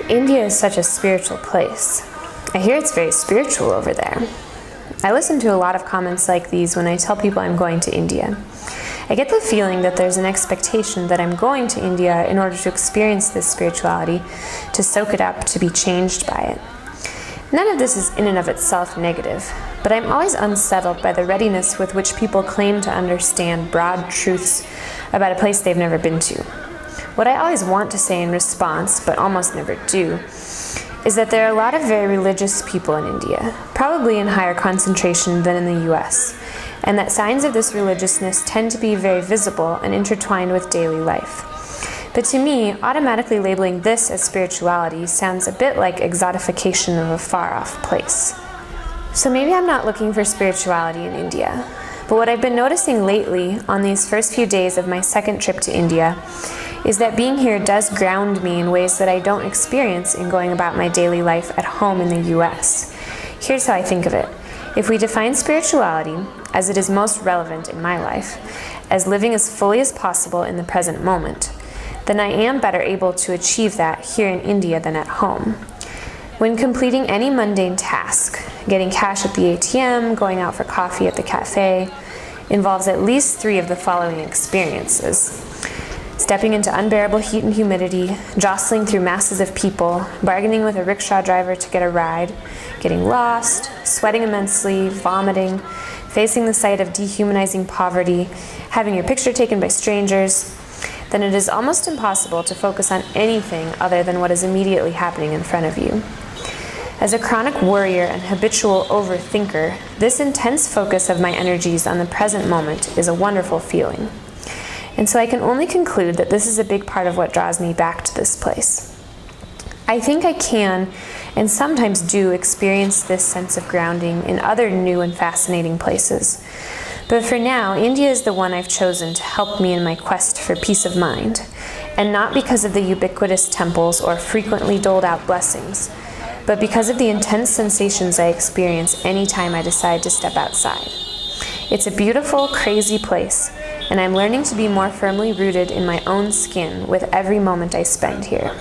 India is such a spiritual place. I hear it's very spiritual over there. I listen to a lot of comments like these when I tell people I'm going to India. I get the feeling that there's an expectation that I'm going to India in order to experience this spirituality, to soak it up, to be changed by it. None of this is in and of itself negative, but I'm always unsettled by the readiness with which people claim to understand broad truths about a place they've never been to. What I always want to say in response, but almost never do, is that there are a lot of very religious people in India, probably in higher concentration than in the US, and that signs of this religiousness tend to be very visible and intertwined with daily life. But to me, automatically labeling this as spirituality sounds a bit like exotification of a far-off place. So maybe I'm not looking for spirituality in India, but what I've been noticing lately on these first few days of my second trip to India is that being here does ground me in ways that I don't experience in going about my daily life at home in the US. Here's how I think of it. If we define spirituality, as it is most relevant in my life, as living as fully as possible in the present moment, then I am better able to achieve that here in India than at home. When completing any mundane task, getting cash at the ATM, going out for coffee at the cafe, involves at least 3 of the following experiences: stepping into unbearable heat and humidity, jostling through masses of people, bargaining with a rickshaw driver to get a ride, getting lost, sweating immensely, vomiting, facing the sight of dehumanizing poverty, having your picture taken by strangers, then it is almost impossible to focus on anything other than what is immediately happening in front of you. As a chronic worrier and habitual overthinker, this intense focus of my energies on the present moment is a wonderful feeling. And so I can only conclude that this is a big part of what draws me back to this place. I think I can, and sometimes do, experience this sense of grounding in other new and fascinating places. But for now, India is the one I've chosen to help me in my quest for peace of mind, and not because of the ubiquitous temples or frequently doled out blessings, but because of the intense sensations I experience anytime I decide to step outside. It's a beautiful, crazy place, and I'm learning to be more firmly rooted in my own skin with every moment I spend here.